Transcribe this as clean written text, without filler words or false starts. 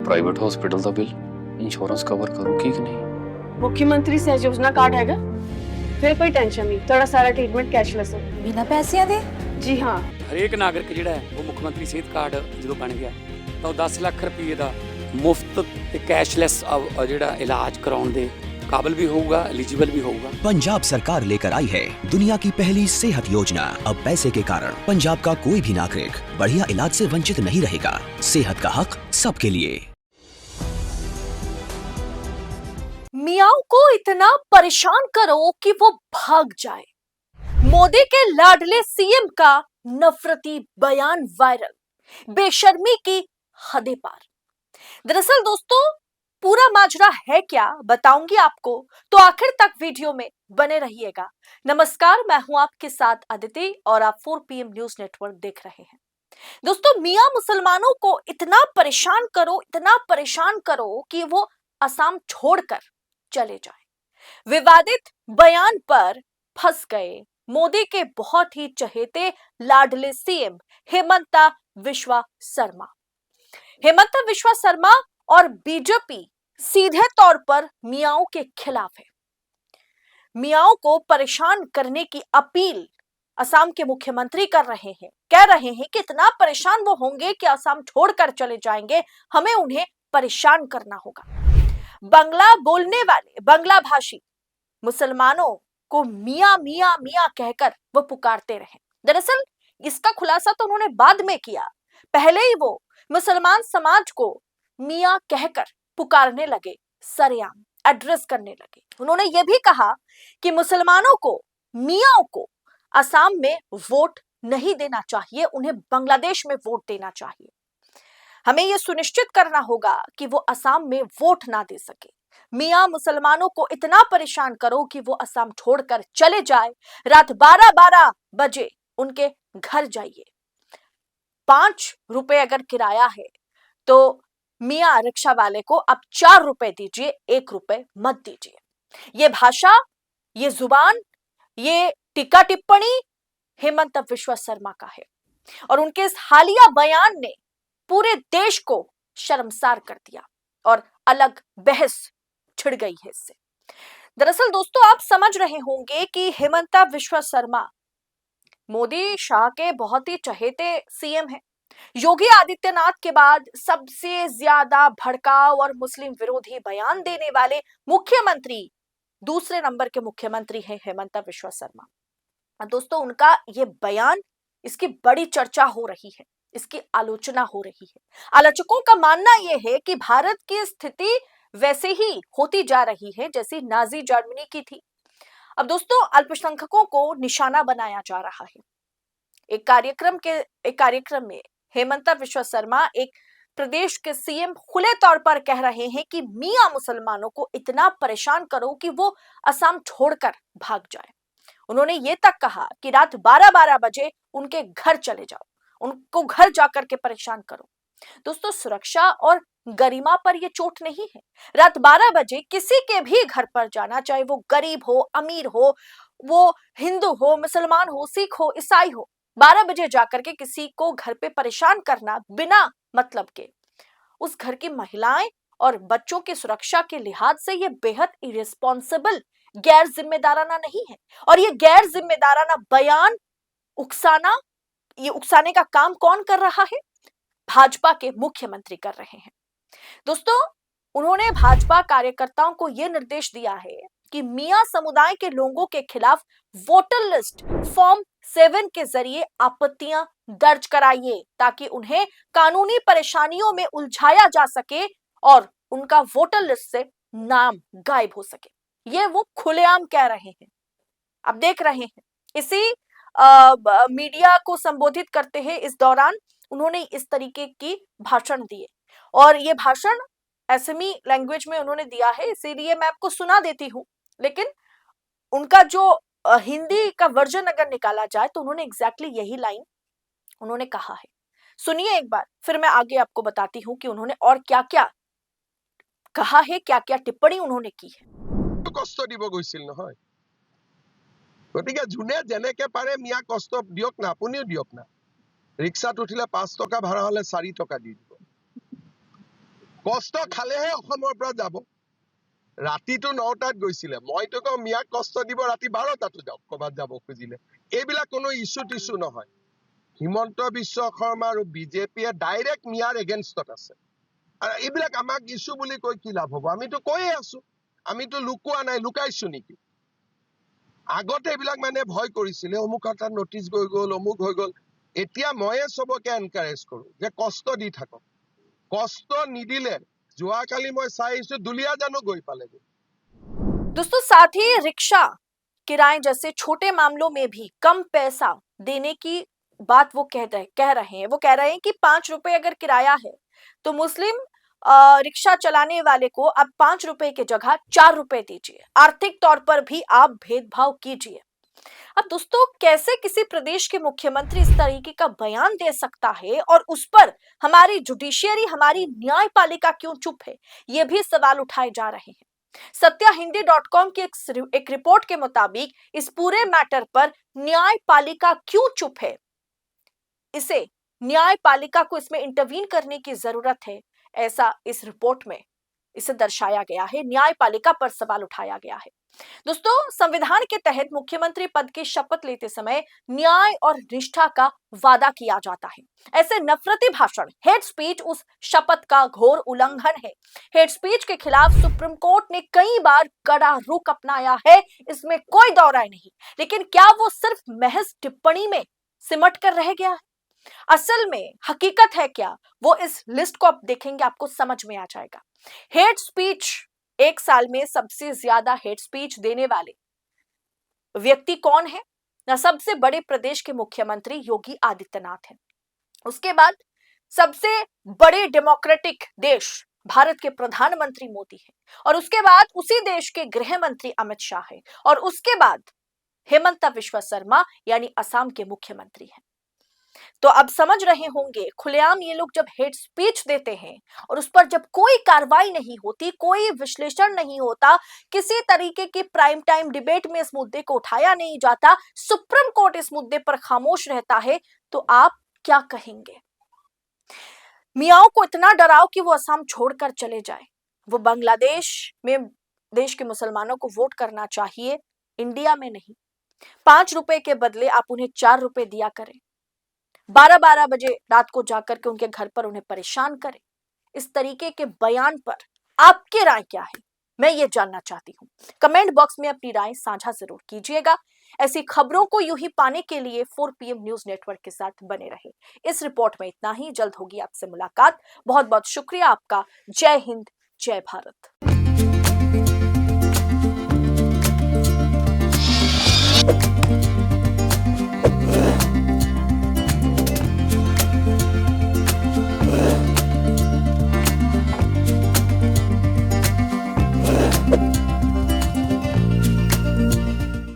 Private hospital का bill insurance cover करूगी कि नहीं? मुख्यमंत्री सहज योजना कार्ड हैगा, फिर कोई टेंशन नहीं, थोड़ा सारा ट्रीटमेंट कैशलेस है। बिना पैसिਆਂ ਦੇ? जी हाँ। ਹਰੇਕ ਨਾਗਰਿਕ ਜਿਹੜਾ ਹੈ ਉਹ ਮੁੱਖ ਮੰਤਰੀ ਸਿਹਤ ਕਾਰਡ ਜਦੋਂ ਬਣ ਗਿਆ ਤਾਂ ਉਹ 10 ਲੱਖ ਰੁਪਏ ਦਾ ਮੁਫਤ ਤੇ ਕੈਸ਼ਲੈਸ ਜਿਹੜਾ ਇਲਾਜ ਕਰਾਉਣ ਦੇ काबिल भी होगा, एलिजिबल भी होगा। पंजाब सरकार लेकर आई है दुनिया की पहली सेहत योजना। अब पैसे के कारण पंजाब का कोई भी नागरिक बढ़िया इलाज से वंचित नहीं रहेगा। सेहत का हक सबके लिए। मियाओं को इतना परेशान करो कि वो भाग जाए। मोदी के लाडले सीएम का नफरती बयान वायरल, बेशर्मी की हदें पार। दरअसल दोस्तों पूरा माजरा है क्या बताऊंगी आपको, तो आखिर तक वीडियो में बने रहिएगा। नमस्कार, मैं हूं आपके साथ अदिति और आप 4 PM न्यूज नेटवर्क देख रहे हैं। दोस्तों मियां मुसलमानों को इतना परेशान करो कि वो असम छोड़कर चले जाए। विवादित बयान पर फंस गए मोदी के बहुत ही चहेते लाडले सीएम हेमंता बिस्वा शर्मा। हेमंता बिस्वा शर्मा और बीजेपी सीधे तौर पर मियाओं के खिलाफ है। मियाओं को परेशान करने की अपील असम के मुख्यमंत्री कर रहे हैं, कह रहे हैं कि इतना परेशान वो होंगे कि असम छोड़कर चले जाएंगे, हमें उन्हें परेशान करना होगा। बंगला बोलने वाले बांग्ला भाषी मुसलमानों को मियां मियां मियां कहकर वो पुकारते रहे। दरअसल इसका खुलासा तो उन्होंने बाद में किया, पहले ही वो मुसलमान समाज को मियां कहकर पुकारने लगे, सरेआम एड्रेस करने लगे। उन्होंने यह भी कहा कि मुसलमानों को, मियाओं को असम में वोट नहीं देना चाहिए, उन्हें बांग्लादेश में वोट देना चाहिए। हमें यह सुनिश्चित करना होगा कि वो असम में वोट ना दे सके। मियां मुसलमानों को इतना परेशान करो कि वो असम छोड़कर चले जाए। रात 12-12 बजे उनके घर जाइए। 5 रुपए अगर किराया है तो मियां रिक्शा वाले को अब 4 रुपए दीजिए, 1 रुपए मत दीजिए। ये भाषा, ये जुबान, ये टीका टिप्पणी हेमंता बिस्वा शर्मा का है और उनके इस हालिया बयान ने पूरे देश को शर्मसार कर दिया और अलग बहस छिड़ गई है इससे। दरअसल दोस्तों आप समझ रहे होंगे कि हेमंता बिस्वा शर्मा मोदी शाह के बहुत ही चहेते सीएम हैं। योगी आदित्यनाथ के बाद सबसे ज्यादा भड़काऊ और मुस्लिम विरोधी बयान देने वाले मुख्यमंत्री, दूसरे नंबर के मुख्यमंत्री हैं हेमंता बिस्वा शर्मा। दोस्तों उनका ये बयान, इसकी बड़ी चर्चा हो रही है, इसकी आलोचना हो रही है। आलोचकों का मानना यह है कि भारत की स्थिति वैसे ही होती जा रही है जैसी नाजी जर्मनी की थी। अब दोस्तों अल्पसंख्यकों को निशाना बनाया जा रहा है। एक कार्यक्रम में हेमंता बिस्वा शर्मा एक प्रदेश के सीएम खुले तौर पर कह रहे हैं कि मियां मुसलमानों को इतना परेशान करो कि वो असम छोड़कर भाग जाए। उन्होंने ये तक कहा कि रात 12-12 बजे उनके घर चले जाओ, उनको घर जाकर के परेशान करो। दोस्तों सुरक्षा और गरिमा पर यह चोट नहीं है। रात 12 बजे किसी के भी घर पर जाना, चाहे वो गरीब हो, अमीर हो, वो हिंदू हो, मुसलमान हो, सिख हो, ईसाई हो, 12 बजे जाकर के किसी को घर पे परेशान करना बिना मतलब के, उस घर की महिलाएं और बच्चों की सुरक्षा के लिहाज से यह बेहद इरेस्पॉन्सिबल, गैर जिम्मेदाराना नहीं है। और ये गैर जिम्मेदाराना बयान उकसाने का काम कौन कर रहा है? भाजपा के मुख्यमंत्री कर रहे हैं। दोस्तों उन्होंने भाजपा कार्यकर्ताओं को यह निर्देश दिया है कि मियां समुदाय के लोगों के खिलाफ वोटर लिस्ट फॉर्म 7 के जरिए आपत्तियां दर्ज कराइए ताकि उन्हें कानूनी परेशानियों में उलझाया जा सके और उनका वोटर लिस्ट से नाम गायब हो सके। ये वो खुलेआम कह रहे हैं। अब देख रहे हैं इसी मीडिया को संबोधित करते हैं, इस दौरान उन्होंने इस तरीके की भाषण दिए और ये भाषण असमी लैंग्वेज में उन्होंने दिया है, इसीलिए मैं आपको सुना देती हूँ। लेकिन उनका जो हिंदी का वर्जन अगर निकाला जाए तो उन्होंने एग्जैक्टली यही लाइन उन्होंने कहा है। सुनिए एक बार, फिर मैं आगे आपको बताती हूँ कि उन्होंने और क्या क्या कहा है, क्या क्या टिप्पणी उन्होंने की है। কষ্ট দিব গৈছিল নহয়, গতিকে যোনে যেনেকে পাৰে মিয়া কষ্ট দিয়ক না, আপুনিও দিয়ক না। ৰিক্সাত উঠিলে 5 টকা ভাড়া হলে 4 টকা দি দিব। কষ্ট খালেহে অসমৰ পৰা যাব। ৰাতিটো 9টাত গৈছিলে, মইতো কওঁ মিয়াক কষ্ট দিব ৰাতি 12টাতো যাওক ক'ৰবাত যাব খুজিলে। এইবিলাক কোনো ইছ্যু টিছ্যু নহয়। হিমন্ত বিশ্ব শৰ্মা আৰু বিজেপিয়ে ডাইৰেক্ট মিয়াৰ এগেইনষ্টত আছে। আৰু এইবিলাক আমাক ইছ্যু বুলি কৈ কি লাভ হ'ব? আমিতো কৈয়ে আছো, আমিতো লুকোৱা নাই, লুকাইছো নেকি? আগতে এইবিলাক মানে ভয় কৰিছিলে, অমুক এটা নটিচ গৈ গ'ল, অমুক হৈ গ'ল। এতিয়া ময়ে চবকে এনকাৰেজ কৰো যে কষ্ট দি থাকক। কষ্ট নিদিলে যোৱাকালি মই চাই আহিছো দুলিয়াজানো गई पालेगे। दोस्तों साथ ही रिक्शा किराए जैसे छोटे मामलों में भी कम पैसा देने की बात वो कह रहे हैं। वो कह रहे हैं कि 5 रुपए अगर किराया है तो मुस्लिम रिक्शा चलाने वाले को अब 5 रुपए की जगह 4 रुपए दीजिए, आर्थिक तौर पर भी आप भेदभाव कीजिए। अब दोस्तों कैसे किसी प्रदेश के मुख्यमंत्री इस तरीके का बयान दे सकता है और उस पर हमारी जुडिशियरी, हमारी न्यायपालिका क्यों चुप है, ये भी सवाल उठाए जा रहे हैं। सत्याहिंदी.com की एक रिपोर्ट के मुताबिक इस पूरे मैटर पर न्यायपालिका क्यों चुप है, इसे न्यायपालिका को इसमें इंटरवीन करने की जरूरत है, ऐसा इस रिपोर्ट में इसे दर्शाया गया है। न्यायपालिका पर सवाल उठाया गया है। दोस्तों संविधान के तहत मुख्यमंत्री पद की शपथ लेते समय न्याय और निष्ठा का वादा किया जाता है। ऐसे नफरती भाषण, हेट स्पीच उस शपथ का घोर उल्लंघन है। हेट स्पीच के खिलाफ सुप्रीम कोर्ट ने कई बार कड़ा रुख अपनाया है, इसमें कोई दो राय नहीं। लेकिन क्या वो सिर्फ महज टिप्पणी में सिमट कर रह गया है? असल में हकीकत है क्या, वो इस लिस्ट को आप देखेंगे आपको समझ में आ जाएगा। हेट स्पीच, एक साल में सबसे ज्यादा हेट स्पीच देने वाले व्यक्ति कौन है? ना सबसे बड़े प्रदेश के मुख्यमंत्री योगी आदित्यनाथ हैं। उसके बाद सबसे बड़े डेमोक्रेटिक देश भारत के प्रधानमंत्री मोदी हैं, और उसके बाद उसी देश के गृह मंत्री अमित शाह हैं, और उसके बाद हेमंत बिस्वा शर्मा यानी असम के मुख्यमंत्री हैं। तो अब समझ रहे होंगे खुलेआम ये लोग जब हेट स्पीच देते हैं और उस पर जब कोई कार्रवाई नहीं होती, कोई विश्लेषण नहीं होता, किसी तरीके की प्राइम टाइम डिबेट में इस मुद्दे को उठाया नहीं जाता, सुप्रीम कोर्ट इस मुद्दे पर खामोश रहता है, तो आप क्या कहेंगे? मियाओं को इतना डराओ कि वो असम छोड़कर चले जाए। वो बांग्लादेश में देश के मुसलमानों को वोट करना चाहिए, इंडिया में नहीं। 5 रुपए के बदले आप उन्हें 4 रुपए दिया करें। 12-12 बजे रात को जाकर के उनके घर पर उन्हें परेशान करें। इस तरीके के बयान पर आपकी राय क्या है, मैं ये जानना चाहती हूँ। कमेंट बॉक्स में अपनी राय साझा जरूर कीजिएगा। ऐसी खबरों को यूं ही पाने के लिए 4 PM न्यूज नेटवर्क के साथ बने रहे। इस रिपोर्ट में इतना ही, जल्द होगी आपसे मुलाकात। बहुत बहुत शुक्रिया आपका। जय हिंद, जय भारत।